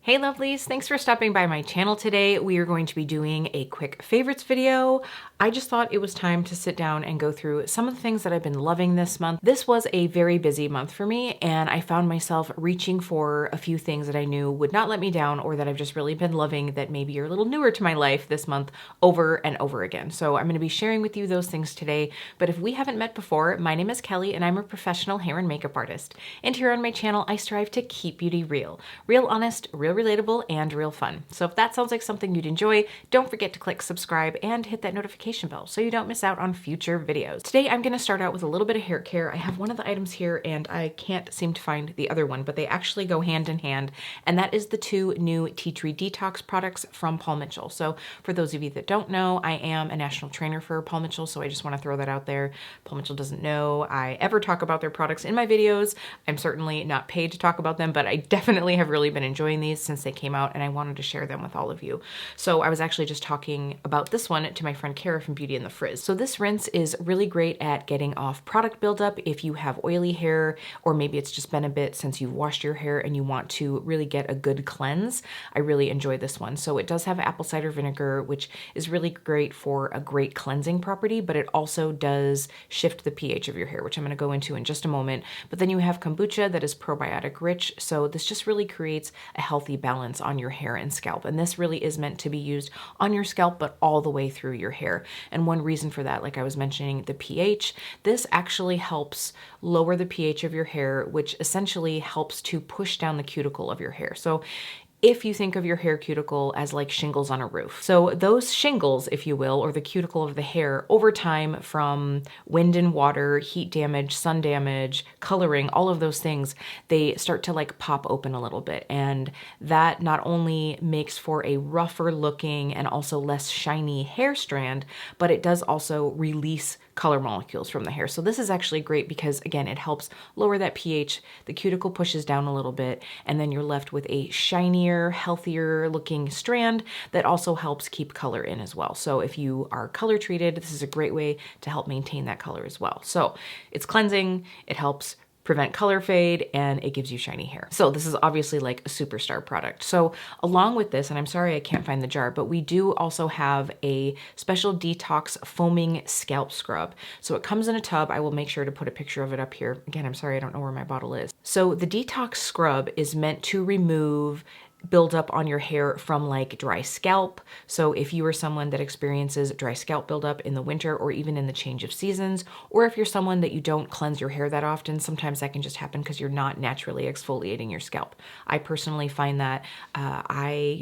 Hey lovelies, thanks for stopping by my channel today. We are going to be doing a quick favorites video. I just thought it was time to sit down and go through some of the things that I've been loving this month. This was a very busy month for me, and I found myself reaching for a few things that I knew would not let me down or that I've just really been loving that maybe are a little newer to my life this month over and over again. So I'm going to be sharing with you those things today. But if we haven't met before, my name is Kelly and I'm a professional hair and makeup artist. And here on my channel, I strive to keep beauty real. Real honest, real relatable, and real fun. So if that sounds like something you'd enjoy, don't forget to click subscribe and hit that notification bell so you don't miss out on future videos. Today I'm going to start out with a little bit of hair care. I have one of the items here and I can't seem to find the other one, but they actually go hand in hand, and that is the two new Tea Tree Detox products from Paul Mitchell. So for those of you that don't know, I am a national trainer for Paul Mitchell, so I just want to throw that out there. Paul Mitchell doesn't know I ever talk about their products in my videos. I'm certainly not paid to talk about them, but I definitely have really been enjoying these since they came out, and I wanted to share them with all of you. So I was actually just talking about this one to my friend Kara from Beauty and the Frizz. So this rinse is really great at getting off product buildup if you have oily hair, or maybe it's just been a bit since you've washed your hair and you want to really get a good cleanse. I really enjoy this one. So it does have apple cider vinegar, which is really great for a great cleansing property, but it also does shift the pH of your hair, which I'm going to go into in just a moment. But then you have kombucha that is probiotic rich. So this just really creates a healthy balance on your hair and scalp. And this really is meant to be used on your scalp, but all the way through your hair. And one reason for that, like I was mentioning, the pH, this actually helps lower the pH of your hair, which essentially helps to push down the cuticle of your hair. So if you think of your hair cuticle as like shingles on a roof. So those shingles, if you will, or the cuticle of the hair over time from wind and water, heat damage, sun damage, coloring, all of those things, they start to like pop open a little bit. And that not only makes for a rougher looking and also less shiny hair strand, but it does also release color molecules from the hair. So this is actually great because again, it helps lower that pH, the cuticle pushes down a little bit, and then you're left with a shinier, healthier looking strand that also helps keep color in as well. So if you are color treated, this is a great way to help maintain that color as well. So it's cleansing, it helps prevent color fade, and it gives you shiny hair. So this is obviously like a superstar product. So along with this, and I'm sorry I can't find the jar, but we do also have a special detox foaming scalp scrub. So it comes in a tub. I will make sure to put a picture of it up here. Again, I'm sorry I don't know where my bottle is. So the detox scrub is meant to remove buildup on your hair from like dry scalp. So if you are someone that experiences dry scalp buildup in the winter or even in the change of seasons, or if you're someone that you don't cleanse your hair that often, sometimes that can just happen because you're not naturally exfoliating your scalp. I personally find that I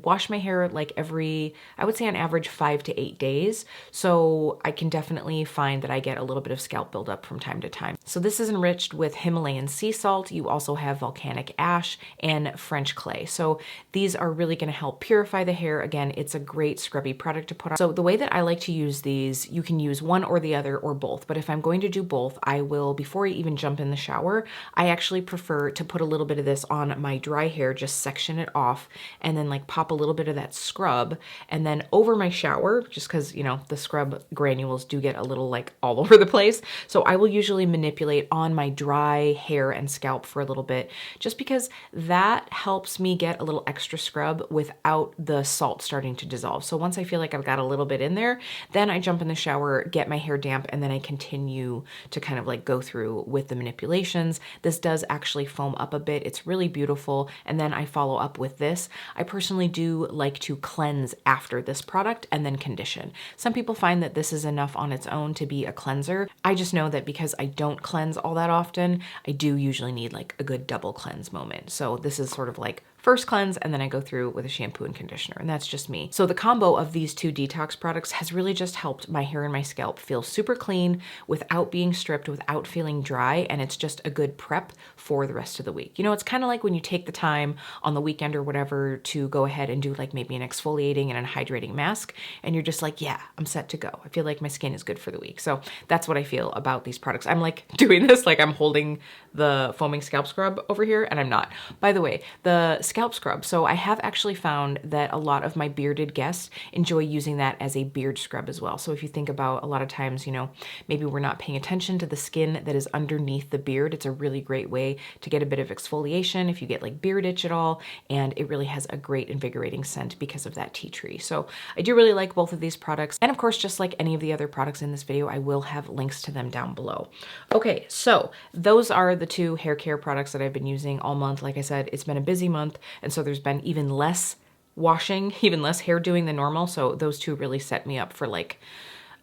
wash my hair like every, I would say on average 5 to 8 days. So I can definitely find that I get a little bit of scalp buildup from time to time. So this is enriched with Himalayan sea salt. You also have volcanic ash and French clay. So these are really going to help purify the hair. Again, it's a great scrubby product to put on. So the way that I like to use these, you can use one or the other or both. But if I'm going to do both, I will, before I even jump in the shower, I actually prefer to put a little bit of this on my dry hair, just section it off, and then like pop a little bit of that scrub, and then over my shower, just because, you know, the scrub granules do get a little like all over the place. So I will usually manipulate on my dry hair and scalp for a little bit, just because that helps me get a little extra scrub without the salt starting to dissolve. So once I feel like I've got a little bit in there, then I jump in the shower, get my hair damp, and then I continue to kind of like go through with the manipulations. This does actually foam up a bit. It's really beautiful. And then I follow up with this. I personally do like to cleanse after this product and then condition. Some people find that this is enough on its own to be a cleanser. I just know that because I don't cleanse all that often, I do usually need like a good double cleanse moment. So this is sort of like first cleanse, and then I go through with a shampoo and conditioner, and that's just me. So the combo of these two detox products has really just helped my hair and my scalp feel super clean without being stripped, without feeling dry, and it's just a good prep for the rest of the week. You know, it's kind of like when you take the time on the weekend or whatever to go ahead and do like maybe an exfoliating and a hydrating mask, and you're just like, yeah, I'm set to go. I feel like my skin is good for the week. So that's what I feel about these products. I'm like doing this like I'm holding the foaming scalp scrub over here, and I'm not. By the way, the scalp scrub, so I have actually found that a lot of my bearded guests enjoy using that as a beard scrub as well. So if you think about a lot of times, you know, maybe we're not paying attention to the skin that is underneath the beard, it's a really great way to get a bit of exfoliation if you get like beard itch at all, and it really has a great invigorating scent because of that tea tree. So I do really like both of these products, and of course, just like any of the other products in this video, I will have links to them down below. Okay, so those are the two hair care products that I've been using all month. Like I said, it's been a busy month, and so there's been even less washing, even less hair doing than normal, so those two really set me up for like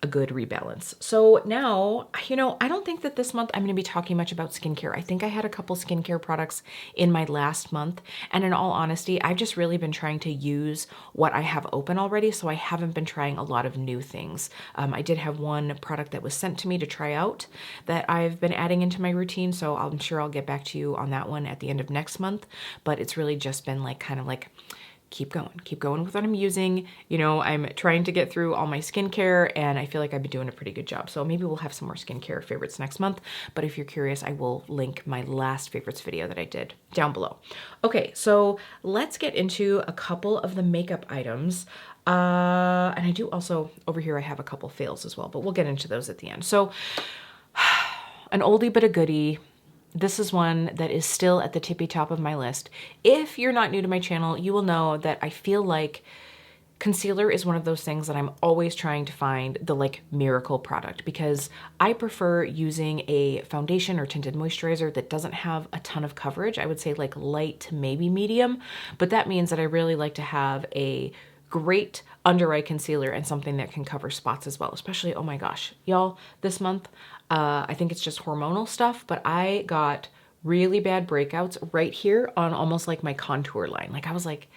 a good rebalance. So now, you know, I don't think that this month I'm going to be talking much about skincare. I think I had a couple skincare products in my last month, and in all honesty, I've just really been trying to use what I have open already, so I haven't been trying a lot of new things. I did have one product that was sent to me to try out that I've been adding into my routine, so I'm sure I'll get back to you on that one at the end of next month, but it's really just been like kind of like keep going with what I'm using. You know, I'm trying to get through all my skincare, and I feel like I've been doing a pretty good job. So maybe we'll have some more skincare favorites next month. But if you're curious, I will link my last favorites video that I did down below. Okay, so let's get into a couple of the makeup items. And I do also, over here, I have a couple fails as well, but we'll get into those at the end. So an oldie but a goodie. This is one that is still at the tippy top of my list. If you're not new to my channel, you will know that I feel like concealer is one of those things that I'm always trying to find the like miracle product, because I prefer using a foundation or tinted moisturizer that doesn't have a ton of coverage. I would say like light to maybe medium, but that means that I really like to have a great under eye concealer and something that can cover spots as well, especially, oh my gosh, y'all, this month, I think it's just hormonal stuff, but I got really bad breakouts right here on almost like my contour line. Like I was like,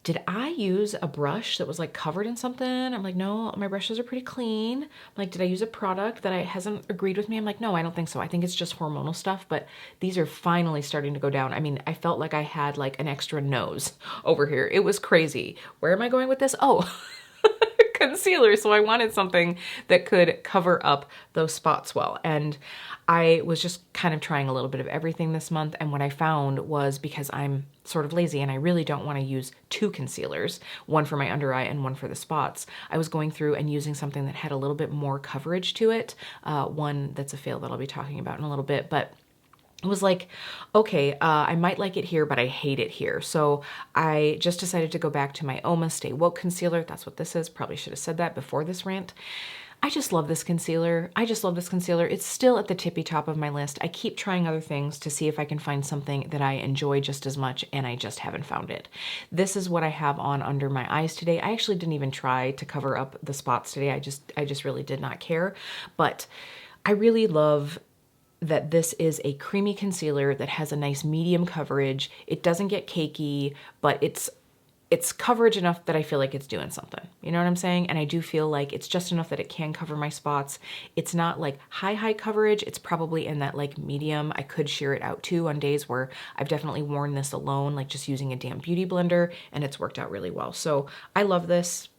did I use a brush that was like covered in something? I'm like, no, my brushes are pretty clean. I'm like, did I use a product that hasn't agreed with me? I'm like, no, I don't think so. I think it's just hormonal stuff, but these are finally starting to go down. I mean, I felt like I had like an extra nose over here. It was crazy. Where am I going with this? Oh, concealer. So I wanted something that could cover up those spots well. And I was just kind of trying a little bit of everything this month. And what I found was, because I'm sort of lazy and I really don't want to use two concealers, one for my under eye and one for the spots, I was going through and using something that had a little bit more coverage to it. One that's a fail that I'll be talking about in a little bit, but it was like, okay, I might like it here, but I hate it here. So I just decided to go back to my Oma Stay Woke concealer. That's what this is. Probably should have said that before this rant. I just love this concealer. I just love this concealer. It's still at the tippy top of my list. I keep trying other things to see if I can find something that I enjoy just as much, and I just haven't found it. This is what I have on under my eyes today. I actually didn't even try to cover up the spots today. I just really did not care. But I really love that this is a creamy concealer that has a nice medium coverage. It doesn't get cakey, but it's coverage enough that I feel like it's doing something. You know what I'm saying? And I do feel like it's just enough that it can cover my spots. It's not like high coverage. It's probably in that like medium. I could sheer it out too on days where I've definitely worn this alone, like just using a damp beauty blender, and it's worked out really well. So I love this.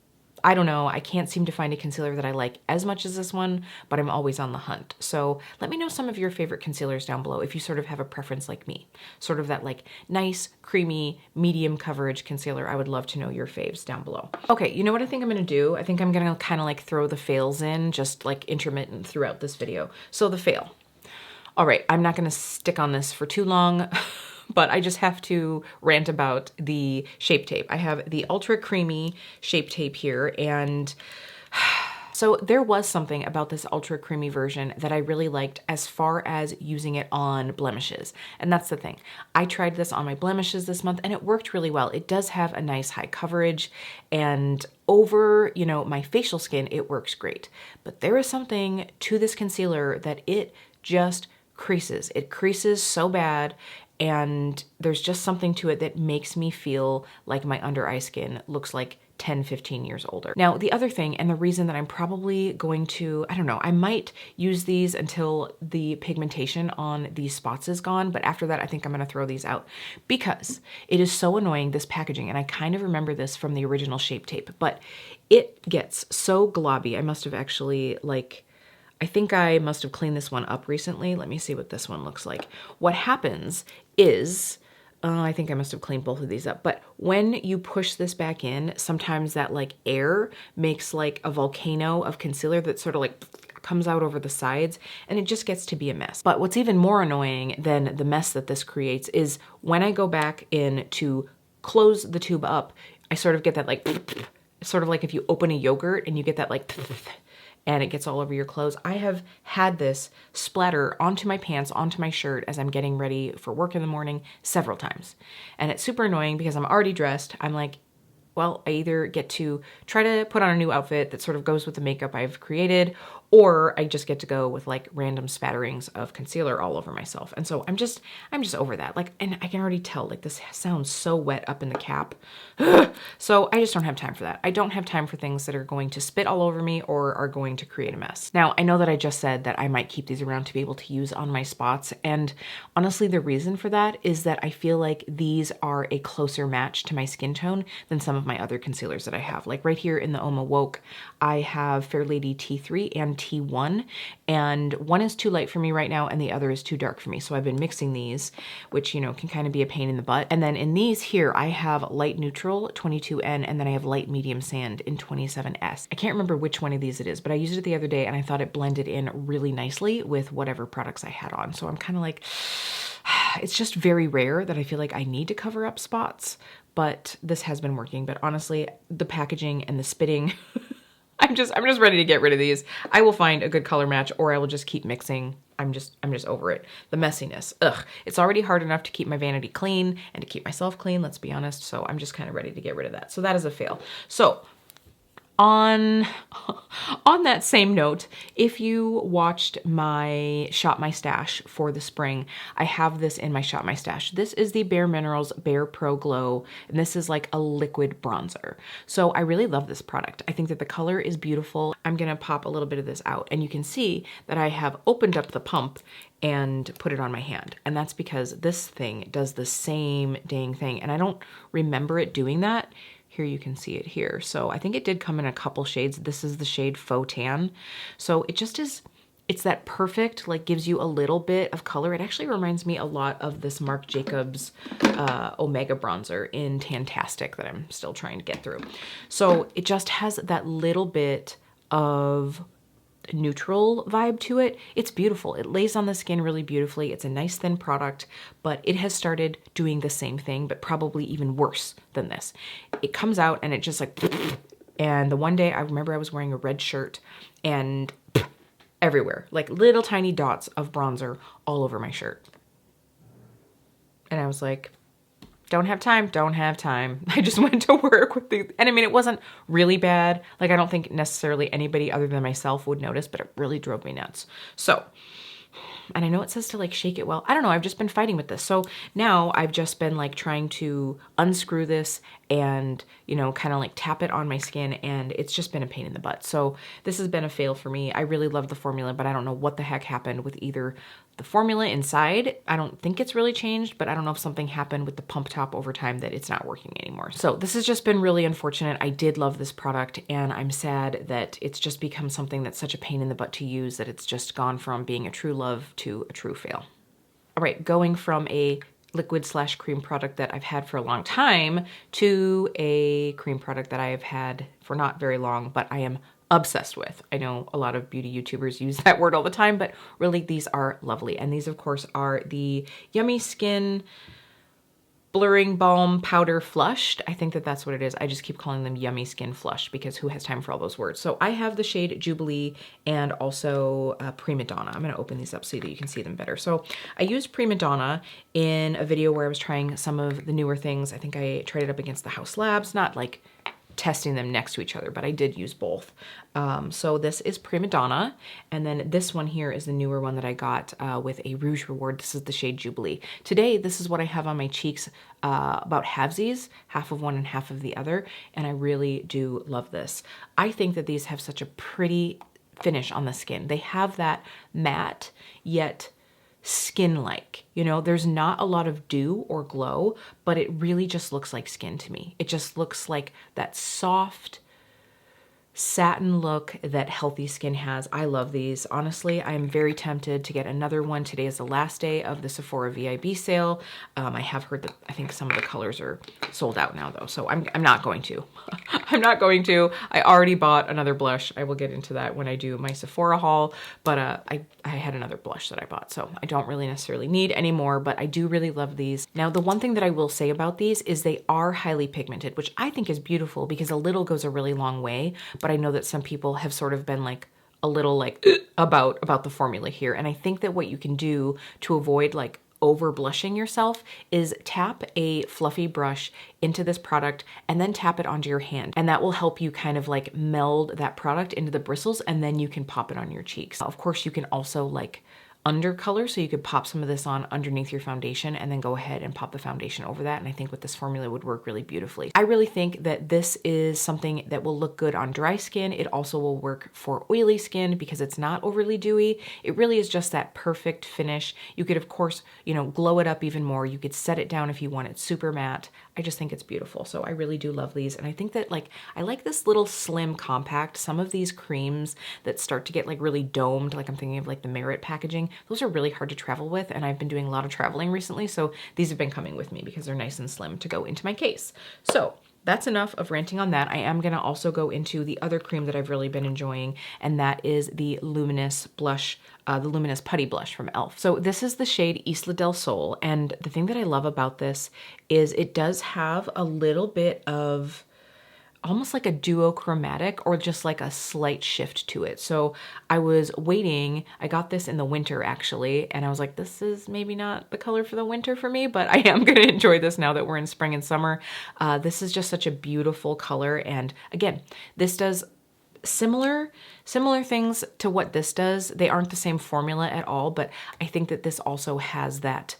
I don't know, I can't seem to find a concealer that I like as much as this one, but I'm always on the hunt. So let me know some of your favorite concealers down below if you sort of have a preference like me. Sort of that like nice, creamy, medium coverage concealer. I would love to know your faves down below. Okay, you know what I think I'm gonna do? I think I'm gonna kind of like throw the fails in, just like intermittent throughout this video. So the fail. All right, I'm not gonna stick on this for too long. But I just have to rant about the Shape Tape. I have the Ultra Creamy Shape Tape here, and so there was something about this Ultra Creamy version that I really liked as far as using it on blemishes. And that's the thing. I tried this on my blemishes this month and it worked really well. It does have a nice high coverage, and over, you know, my facial skin, it works great. But there is something to this concealer that it just creases. It creases so bad, and there's just something to it that makes me feel like my under eye skin looks like 10, 15 years older. Now, the other thing, and the reason that I'm probably going to, I don't know, I might use these until the pigmentation on these spots is gone, but after that, I think I'm gonna throw these out because it is so annoying, this packaging, and I kind of remember this from the original Shape Tape, but it gets so globby. I must have actually like, I think I must have cleaned this one up recently. Let me see what this one looks like. What happens is, I think I must have cleaned both of these up, but when you push this back in, sometimes that like air makes like a volcano of concealer that sort of like comes out over the sides, and it just gets to be a mess. But what's even more annoying than the mess that this creates is when I go back in to close the tube up, I sort of get that like, sort of like if you open a yogurt and you get that like, and it gets all over your clothes. I have had this splatter onto my pants, onto my shirt as I'm getting ready for work in the morning several times. And it's super annoying because I'm already dressed. I'm like, well, I either get to try to put on a new outfit that sort of goes with the makeup I've created, or I just get to go with like random spatterings of concealer all over myself. And so I'm just over that. Like, and I can already tell like this sounds so wet up in the cap. So I just don't have time for that. I don't have time for things that are going to spit all over me or are going to create a mess. Now, I know that I just said that I might keep these around to be able to use on my spots. And honestly, the reason for that is that I feel like these are a closer match to my skin tone than some of my other concealers that I have. Like right here in the Oma Woke, I have Fair Lady T3 and T1, and one is too light for me right now and the other is too dark for me. So I've been mixing these, which, you know, can kind of be a pain in the butt. And then in these here, I have light neutral 22N, and then I have light medium sand in 27S. I can't remember which one of these it is, but I used it the other day and I thought it blended in really nicely with whatever products I had on. So I'm kind of like, it's just very rare that I feel like I need to cover up spots, but this has been working. But honestly, the packaging and the spitting, I'm just ready to get rid of these. I will find a good color match, or I will just keep mixing. I'm just over it. The messiness. Ugh. It's already hard enough to keep my vanity clean and to keep myself clean, let's be honest. So I'm just kind of ready to get rid of that. So that is a fail. So on that same note, if you watched my Shop My Stash for the spring, I have this in my Shop My Stash. This is the Bare Minerals Bare Pro Glow, and this is like a liquid bronzer. So I really love this product. I think that the color is beautiful. I'm gonna pop a little bit of this out, and you can see that I have opened up the pump and put it on my hand. And that's because this thing does the same dang thing, and I don't remember it doing that. Here you can see it here. So I think it did come in a couple shades. This is the shade Faux Tan. So it just is, it's that perfect, like gives you a little bit of color. It actually reminds me a lot of this Marc Jacobs Omega bronzer in Tantastic that I'm still trying to get through. So it just has that little bit of neutral vibe to it. It's beautiful. It lays on the skin really beautifully. It's a nice thin product, but it has started doing the same thing, but probably even worse than this. It comes out and it just like, and the one day I remember I was wearing a red shirt and everywhere, like little tiny dots of bronzer all over my shirt. And I was like, don't have time. I just went to work with these. And I mean, it wasn't really bad. Like, I don't think necessarily anybody other than myself would notice, but it really drove me nuts. So, and I know it says to like shake it well. I don't know. I've just been fighting with this. So now I've just been like trying to unscrew this and, you know, kind of like tap it on my skin, and it's just been a pain in the butt. So this has been a fail for me. I really love the formula, but I don't know what the heck happened with either the formula inside. I don't think it's really changed, but I don't know if something happened with the pump top over time that it's not working anymore. So this has just been really unfortunate. I did love this product, and I'm sad that it's just become something that's such a pain in the butt to use that it's just gone from being a true love to a true fail. All right, going from a liquid/cream product that I've had for a long time to a cream product that I have had for not very long, but I am obsessed with. I know a lot of beauty YouTubers use that word all the time, but really these are lovely. And these of course are the Yummy Skin Blurring Balm Powder Flushed. I think that that's what it is. I just keep calling them Yummy Skin Flush because who has time for all those words? So I have the shade Jubilee and also Prima Donna. I'm gonna open these up so that you can see them better. So I used Prima Donna in a video where I was trying some of the newer things. I think I tried it up against the Haus Labs, not like testing them next to each other, but I did use both. So this is Prima Donna, and then this one here is the newer one that I got with a Rouge Reward. This is the shade Jubilee. Today, this is what I have on my cheeks, about halvesies, half of one and half of the other, and I really do love this. I think that these have such a pretty finish on the skin. They have that matte, yet skin-like, you know, there's not a lot of dew or glow, but it really just looks like skin to me. It just looks like that soft satin look that healthy skin has. I love these. Honestly, I'm very tempted to get another one. Today is the last day of the Sephora VIB sale. I have heard that I think some of the colors are sold out now though, so I'm not going to. I'm not going to. I already bought another blush. I will get into that when I do my Sephora haul, but I had another blush that I bought, so I don't really necessarily need any more, but I do really love these. Now, the one thing that I will say about these is they are highly pigmented, which I think is beautiful because a little goes a really long way, but I know that some people have sort of been like a little like about the formula here. And I think that what you can do to avoid like over blushing yourself is tap a fluffy brush into this product and then tap it onto your hand. And that will help you kind of like meld that product into the bristles, and then you can pop it on your cheeks. Of course, you can also like undercolor, so you could pop some of this on underneath your foundation and then go ahead and pop the foundation over that. And I think with this formula would work really beautifully. I really think that this is something that will look good on dry skin. It also will work for oily skin because it's not overly dewy. It really is just that perfect finish. You could, of course, you know, glow it up even more. You could set it down if you want it super matte. I just think it's beautiful. So I really do love these. And I think that like, I like this little slim compact. Some of these creams that start to get like really domed, like I'm thinking of like the Merit packaging, those are really hard to travel with, and I've been doing a lot of traveling recently, so these have been coming with me because they're nice and slim to go into my case. So that's enough of ranting on that. I am gonna also go into the other cream that I've really been enjoying, and that is the Luminous blush, the Luminous Putty Blush from e.l.f. So this is the shade Isla del Sol, and the thing that I love about this is it does have a little bit of almost like a duochromatic or just like a slight shift to it. So I was waiting, I got this in the winter actually, and I was like, this is maybe not the color for the winter for me, but I am gonna enjoy this now that we're in spring and summer. This is just such a beautiful color. And again, this does similar things to what this does. They aren't the same formula at all, but I think that this also has that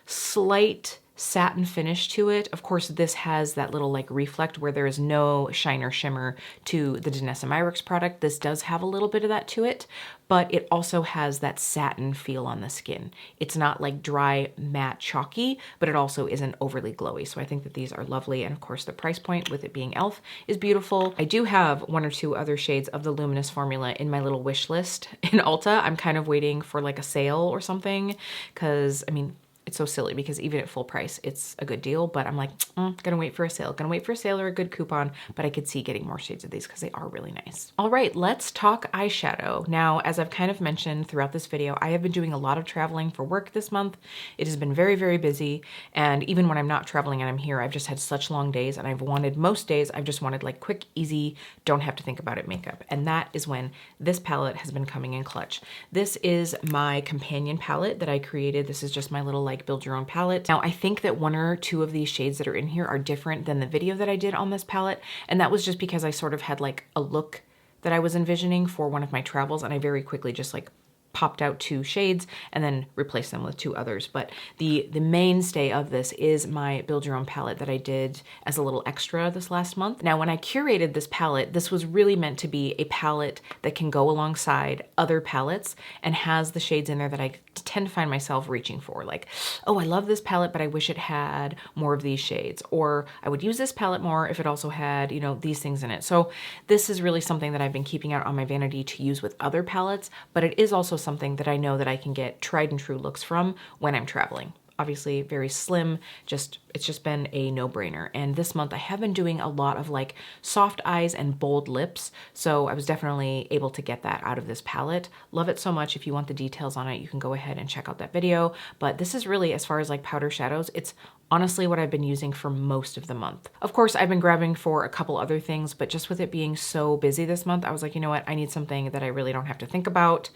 slight satin finish to it. Of course, this has that little like reflect where there is no shine or shimmer to the Danessa Myricks product. This does have a little bit of that to it, but it also has that satin feel on the skin. It's not like dry, matte, chalky, but it also isn't overly glowy. So I think that these are lovely. And of course, the price point with it being e.l.f. is beautiful. I do have one or two other shades of the Luminous formula in my little wish list in Ulta. I'm kind of waiting for like a sale or something, because I mean, it's so silly because even at full price, it's a good deal, but I'm like, gonna wait for a sale. Gonna wait for a sale or a good coupon, but I could see getting more shades of these because they are really nice. All right, let's talk eyeshadow. Now, as I've kind of mentioned throughout this video, I have been doing a lot of traveling for work this month. It has been very, very busy. And even when I'm not traveling and I'm here, I've just had such long days, and most days, I've just wanted like quick, easy, don't have to think about it makeup. And that is when this palette has been coming in clutch. This is my companion palette that I created. This is just my little like build your own palette. Now, I think that one or two of these shades that are in here are different than the video that I did on this palette. And that was just because I sort of had like a look that I was envisioning for one of my travels, and I very quickly just like popped out two shades and then replaced them with two others. But the mainstay of this is my build your own palette that I did as a little extra this last month. Now, when I curated this palette, this was really meant to be a palette that can go alongside other palettes and has the shades in there that I tend to find myself reaching for. Like, oh, I love this palette, but I wish it had more of these shades. Or I would use this palette more if it also had, you know, these things in it. So this is really something that I've been keeping out on my vanity to use with other palettes, but it is also something that I know that I can get tried and true looks from when I'm traveling. Obviously very slim, it's just been a no-brainer. And this month I have been doing a lot of like soft eyes and bold lips, so I was definitely able to get that out of this palette. Love it so much. If you want the details on it, you can go ahead and check out that video. But this is really, as far as like powder shadows, it's honestly what I've been using for most of the month. Of course, I've been grabbing for a couple other things, but just with it being so busy this month, I was like, you know what? I need something that I really don't have to think about.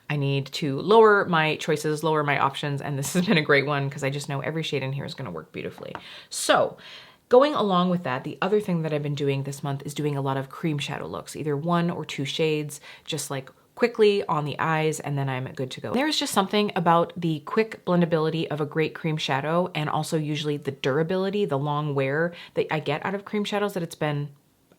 I need to lower my choices, lower my options, and this has been a great one because I just know every shade in here is gonna work beautifully. So, going along with that, the other thing that I've been doing this month is doing a lot of cream shadow looks, either one or two shades, just like quickly on the eyes, and then I'm good to go. There's just something about the quick blendability of a great cream shadow, and also usually the durability, the long wear that I get out of cream shadows, that it's been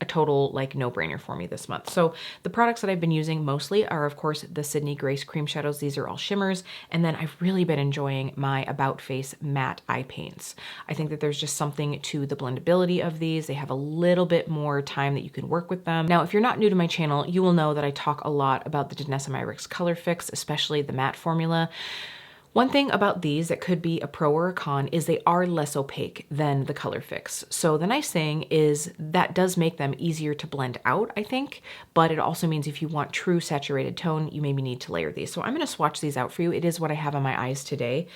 a total like no-brainer for me this month. So the products that I've been using mostly are of course the Sydney Grace cream shadows. These are all shimmers. And then I've really been enjoying my About Face matte eye paints. I think that there's just something to the blendability of these. They have a little bit more time that you can work with them. Now, if you're not new to my channel, you will know that I talk a lot about the Danessa Myricks Color Fix, especially the matte formula. One thing about these that could be a pro or a con is they are less opaque than the Color Fix. So the nice thing is that does make them easier to blend out, I think, but it also means if you want true saturated tone, you maybe need to layer these. So I'm gonna swatch these out for you. It is what I have on my eyes today.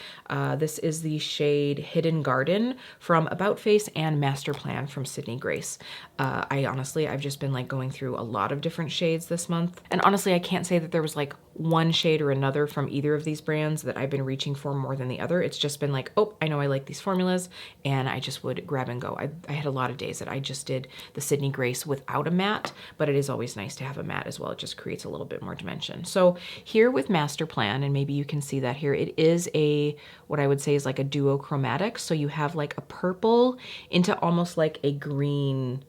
This is the shade Hidden Garden from About Face and Master Plan from Sydney Grace. I've just been like going through a lot of different shades this month. And honestly, I can't say that there was like one shade or another from either of these brands that I've been reaching for more than the other. It's just been like, oh, I know I like these formulas, and I just would grab and go. I had a lot of days that I just did the Sydney Grace without a matte, but it is always nice to have a matte as well. It just creates a little bit more dimension. So here with Master Plan, and maybe you can see that here, it is what I would say is like a duochromatic. So you have like a purple into almost like a green,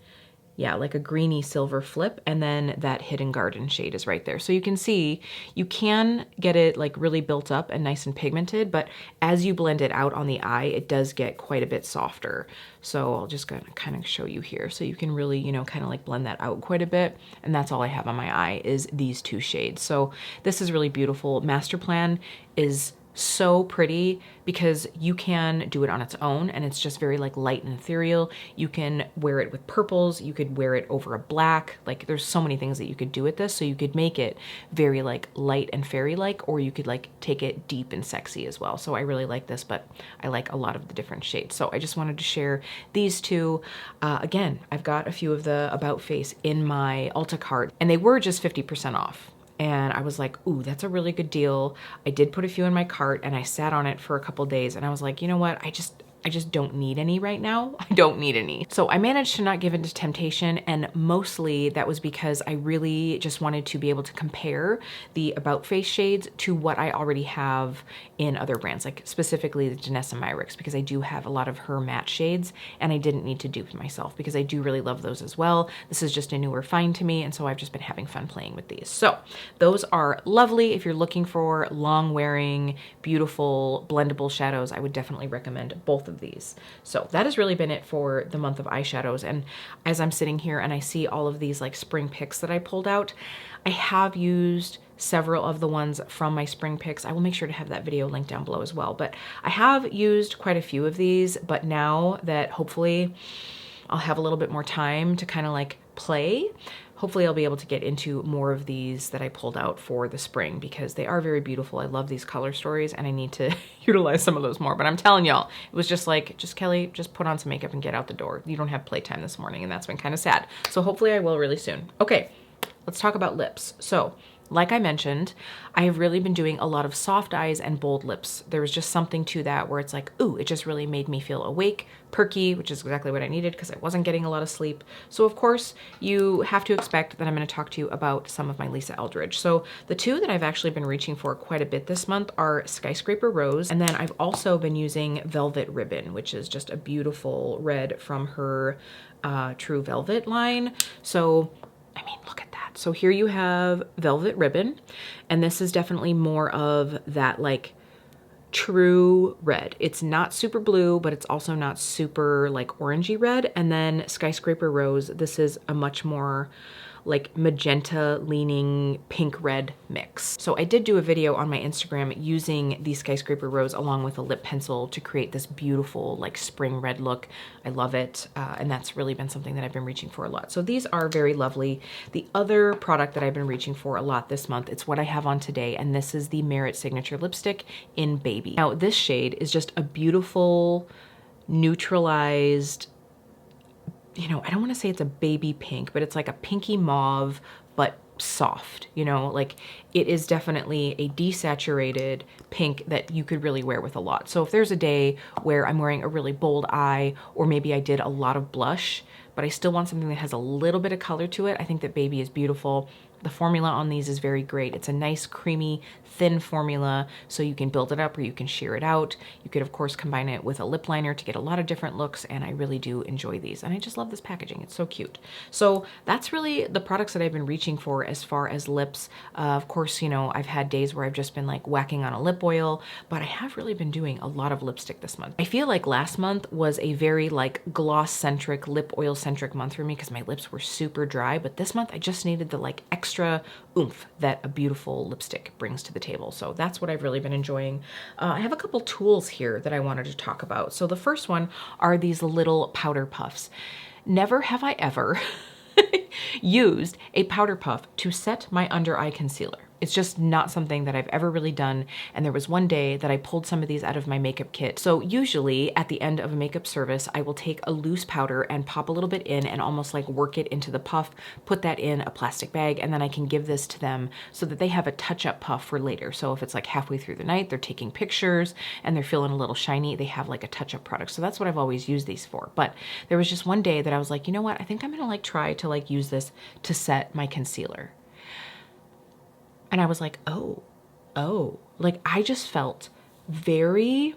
yeah, like a greeny silver flip, and then that Hidden Garden shade is right there. So you can see, you can get it like really built up and nice and pigmented, but as you blend it out on the eye, it does get quite a bit softer. So I'll just kind of show you here. So you can really, you know, kind of like blend that out quite a bit. And that's all I have on my eye is these two shades. So this is really beautiful. Master Plan is so pretty because you can do it on its own and it's just very like light and ethereal. You can wear it with purples, you could wear it over a black, like there's so many things that you could do with this. So you could make it very like light and fairy-like, or you could like take it deep and sexy as well. So I really like this, but I like a lot of the different shades. So I just wanted to share these two. Again, I've got a few of the About Face in my Ulta cart and they were just 50% off. And I was like, ooh, that's a really good deal. I did put a few in my cart and I sat on it for a couple days and I was like, you know what? I just don't need any right now. I don't need any. So I managed to not give in to temptation, and mostly that was because I really just wanted to be able to compare the About Face shades to what I already have in other brands, like specifically the Danessa Myricks, because I do have a lot of her matte shades and I didn't need to dupe myself because I do really love those as well. This is just a newer find to me, and so I've just been having fun playing with these. So those are lovely. If you're looking for long wearing, beautiful, blendable shadows, I would definitely recommend both of these. So that has really been it for the month of eyeshadows. And as I'm sitting here and I see all of these like spring picks that I pulled out, I have used several of the ones from my spring picks. I will make sure to have that video linked down below as well. But I have used quite a few of these, but now that hopefully I'll have a little bit more time to kind of like play, hopefully I'll be able to get into more of these that I pulled out for the spring because they are very beautiful. I love these color stories and I need to utilize some of those more. But I'm telling y'all, it was just like, Kelly, just put on some makeup and get out the door. You don't have playtime this morning, and that's been kind of sad. So hopefully I will really soon. Okay, let's talk about lips. So like I mentioned, I have really been doing a lot of soft eyes and bold lips. There was just something to that where it's like, ooh, it just really made me feel awake, perky, which is exactly what I needed because I wasn't getting a lot of sleep. So of course, you have to expect that I'm going to talk to you about some of my Lisa Eldridge. So the two that I've actually been reaching for quite a bit this month are Skyscraper Rose, and then I've also been using Velvet Ribbon, which is just a beautiful red from her True Velvet line. So, I mean, look at that. So here you have Velvet Ribbon, and this is definitely more of that like true red. It's not super blue, but it's also not super like orangey red. And then Skyscraper Rose, this is a much more like magenta leaning pink red mix. So I did do a video on my Instagram using the Skyscraper Rose along with a lip pencil to create this beautiful like spring red look. I love it. And that's really been something that I've been reaching for a lot. So these are very lovely. The other product that I've been reaching for a lot this month, it's what I have on today. And this is the Merit Signature Lipstick in Baby. Now this shade is just a beautiful neutralized, you know, I don't want to say it's a baby pink, but it's like a pinky mauve, but soft, you know, like it is definitely a desaturated pink that you could really wear with a lot. So if there's a day where I'm wearing a really bold eye, or maybe I did a lot of blush, but I still want something that has a little bit of color to it, I think that Baby is beautiful. The formula on these is very great. It's a nice, creamy, thin formula, so you can build it up or you can sheer it out. You could, of course, combine it with a lip liner to get a lot of different looks, and I really do enjoy these. And I just love this packaging. It's so cute. So that's really the products that I've been reaching for as far as lips. Of course, you know, I've had days where I've just been like whacking on a lip oil, but I have really been doing a lot of lipstick this month. I feel like last month was a very like gloss-centric, lip oil-centric month for me because my lips were super dry, but this month I just needed the like extra oomph that a beautiful lipstick brings to the table. So that's what I've really been enjoying. I have a couple tools here that I wanted to talk about. So the first one are these little powder puffs. Never have I ever used a powder puff to set my under eye concealer. It's just not something that I've ever really done. And there was one day that I pulled some of these out of my makeup kit. So usually at the end of a makeup service, I will take a loose powder and pop a little bit in and almost like work it into the puff, put that in a plastic bag, and then I can give this to them so that they have a touch-up puff for later. So if it's like halfway through the night, they're taking pictures and they're feeling a little shiny, they have like a touch-up product. So that's what I've always used these for. But there was just one day that I was like, you know what? I think I'm gonna like try to like use this to set my concealer. And I was like, oh, like I just felt very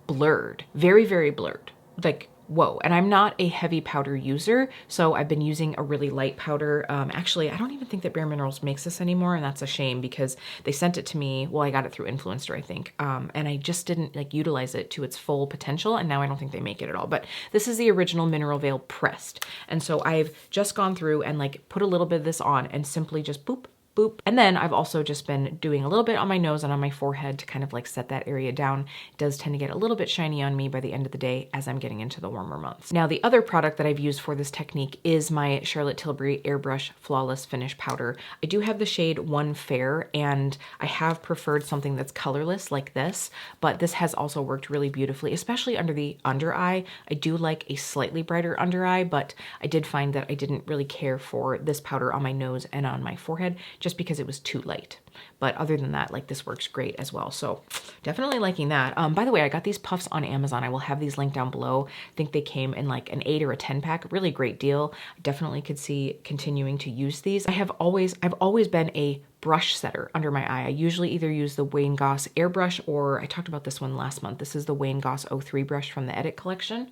blurred, very, very blurred. Like, whoa. And I'm not a heavy powder user, so I've been using a really light powder. Actually, I don't even think that Bare Minerals makes this anymore, and that's a shame because they sent it to me. Well, I got it through Influencer, I think, and I just didn't like utilize it to its full potential, and now I don't think they make it at all. But this is the original Mineral Veil pressed, and so I've just gone through and like put a little bit of this on and simply just boop, boop. And then I've also just been doing a little bit on my nose and on my forehead to kind of like set that area down. It does tend to get a little bit shiny on me by the end of the day as I'm getting into the warmer months. Now, the other product that I've used for this technique is my Charlotte Tilbury Airbrush Flawless Finish Powder. I do have the shade 1 Fair, and I have preferred something that's colorless like this, but this has also worked really beautifully, especially under the under eye. I do like a slightly brighter under eye, but I did find that I didn't really care for this powder on my nose and on my forehead, just because it was too light. But other than that, like this works great as well. So definitely liking that. By the way, I got these puffs on Amazon. I will have these linked down below. I think they came in like an 8 or a 10 pack, really great deal. I definitely could see continuing to use these. I've always been a brush setter under my eye. I usually either use the Wayne Goss airbrush, or I talked about this one last month. This is the Wayne Goss 03 brush from the Edit collection.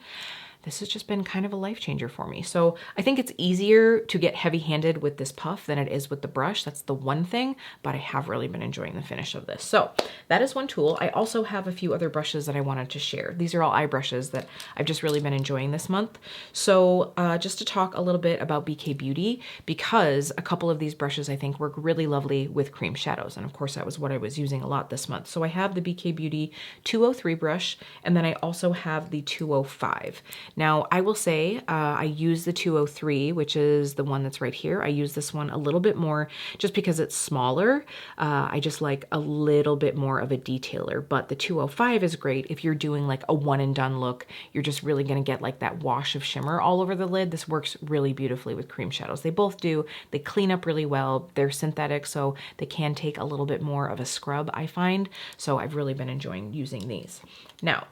This has just been kind of a life changer for me. So I think it's easier to get heavy-handed with this puff than it is with the brush. That's the one thing, but I have really been enjoying the finish of this. So that is one tool. I also have a few other brushes that I wanted to share. These are all eye brushes that I've just really been enjoying this month. So just to talk a little bit about BK Beauty, because a couple of these brushes I think work really lovely with cream shadows. And of course that was what I was using a lot this month. So I have the BK Beauty 203 brush, and then I also have the 205. Now, I will say I use the 203, which is the one that's right here. I use this one a little bit more just because it's smaller. I just like a little bit more of a detailer, but the 205 is great if you're doing like a one and done look. You're just really gonna get like that wash of shimmer all over the lid. This works really beautifully with cream shadows. They both do. They clean up really well. They're synthetic, so they can take a little bit more of a scrub, I find. So I've really been enjoying using these. Now,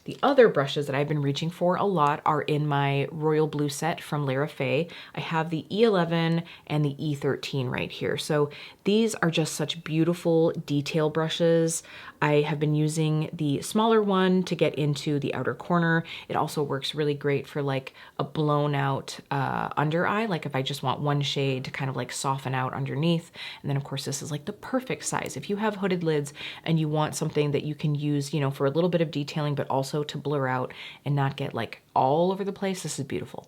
the other brushes that I've been reaching for a lot are in my Royal Blue set from Lara Faye. I have the E11 and the E13 right here. So these are just such beautiful detail brushes. I have been using the smaller one to get into the outer corner. It also works really great for like a blown out under eye, like if I just want one shade to kind of like soften out underneath. And then of course this is like the perfect size. If you have hooded lids and you want something that you can use, you know, for a little bit of detailing, but also to blur out and not get like all over the place, this is beautiful.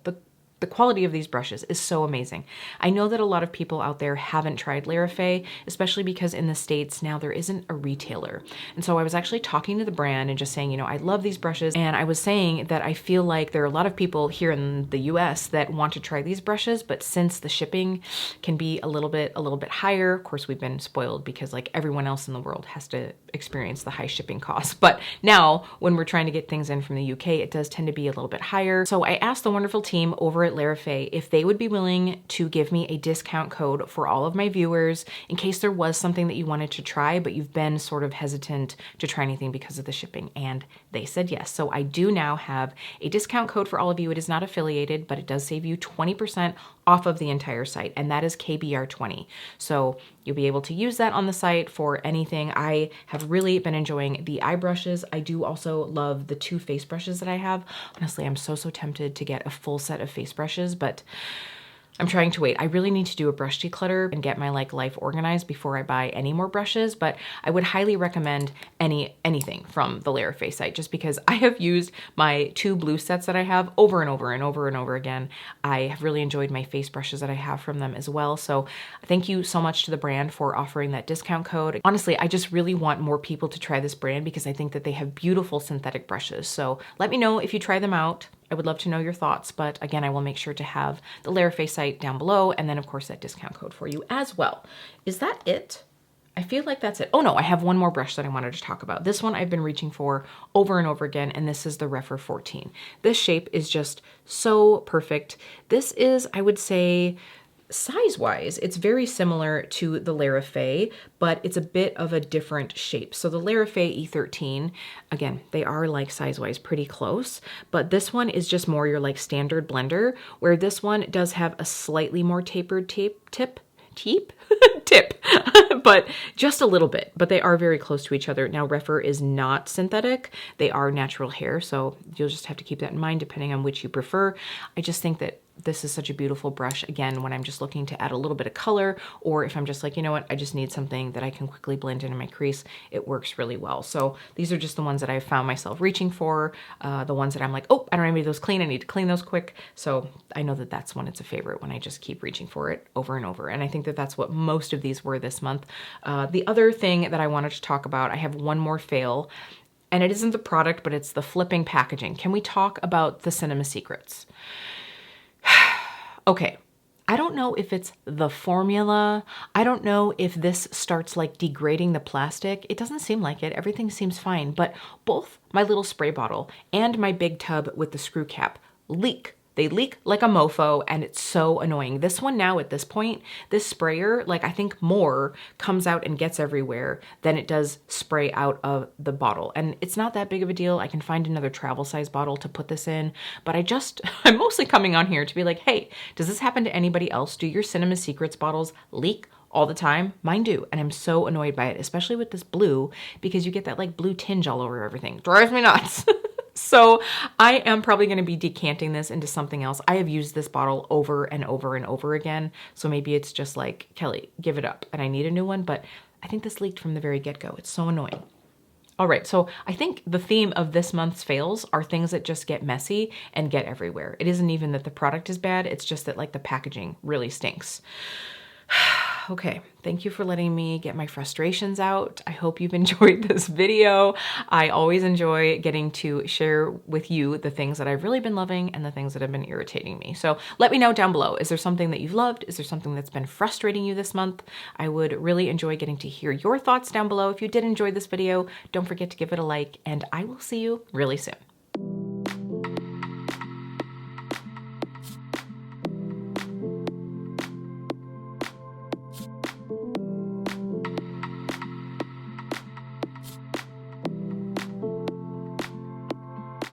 The quality of these brushes is so amazing. I know that a lot of people out there haven't tried Lara Faye, especially because in the States now there isn't a retailer. And so I was actually talking to the brand and just saying, you know, I love these brushes. And I was saying that I feel like there are a lot of people here in the US that want to try these brushes, but since the shipping can be a little bit higher, of course we've been spoiled because like everyone else in the world has to experience the high shipping costs. But now when we're trying to get things in from the UK, it does tend to be a little bit higher. So I asked the wonderful team over at Larafe if they would be willing to give me a discount code for all of my viewers in case there was something that you wanted to try, but you've been sort of hesitant to try anything because of the shipping. And they said yes. So I do now have a discount code for all of you. It is not affiliated, but it does save you 20% off of the entire site, and that is KBR20. So you'll be able to use that on the site for anything. I have really been enjoying the eye brushes. I do also love the 2 face brushes that I have. Honestly, I'm so tempted to get a full set of face brushes, but I'm trying to wait. I really need to do a brush declutter and get my life organized before I buy any more brushes, but I would highly recommend anything from the Larafe site just because I have used my 2 blue sets that I have over and over and over and over again. I have really enjoyed my face brushes that I have from them as well. So thank you so much to the brand for offering that discount code. Honestly, I just really want more people to try this brand because I think that they have beautiful synthetic brushes. So let me know if you try them out. I would love to know your thoughts, but again, I will make sure to have the Larafe site down below and then of course that discount code for you as well. Is that it? I feel like that's it. Oh no, I have one more brush that I wanted to talk about. This one I've been reaching for over and over again, and this is the Refer 14. This shape is just so perfect. This is, I would say, size-wise, it's very similar to the Larafe, but it's a bit of a different shape. So the Larafe E13, again, they are like size-wise pretty close, but this one is just more your like standard blender, where this one does have a slightly more tapered tip, but just a little bit, but they are very close to each other. Now, Refer is not synthetic. They are natural hair, so you'll just have to keep that in mind depending on which you prefer. I just think that this is such a beautiful brush, again, when I'm just looking to add a little bit of color, or if I'm just like, you know what, I just need something that I can quickly blend into my crease, it works really well. So these are just the ones that I've found myself reaching for, the ones that I'm like, oh, I don't have any of those clean, I need to clean those quick. So I know that that's when it's a favorite, when I just keep reaching for it over and over. And I think that that's what most of these were this month. The other thing that I wanted to talk about, I have one more fail, and it isn't the product, but it's the flipping packaging. Can we talk about the Cinema Secrets? Okay, I don't know if it's the formula. I don't know if this starts like degrading the plastic. It doesn't seem like it. Everything seems fine, but both my little spray bottle and my big tub with the screw cap leak. They leak like a mofo, and it's so annoying. This one now at this point, this sprayer, like I think more comes out and gets everywhere than it does spray out of the bottle. And it's not that big of a deal. I can find another travel size bottle to put this in, but I'm mostly coming on here to be like, hey, does this happen to anybody else? Do your Cinema Secrets bottles leak all the time? Mine do, and I'm so annoyed by it, especially with this blue, because you get that like blue tinge all over everything. Drives me nuts. So I am probably going to be decanting this into something else. I have used this bottle over and over and over again. So maybe it's just like, Kelly, give it up and I need a new one. But I think this leaked from the very get-go. It's so annoying. All right, so I think the theme of this month's fails are things that just get messy and get everywhere. It isn't even that the product is bad. It's just that like the packaging really stinks. Okay, thank you for letting me get my frustrations out. I hope you've enjoyed this video. I always enjoy getting to share with you the things that I've really been loving and the things that have been irritating me. So let me know down below. Is there something that you've loved? Is there something that's been frustrating you this month? I would really enjoy getting to hear your thoughts down below. If you did enjoy this video, don't forget to give it a like, and I will see you really soon.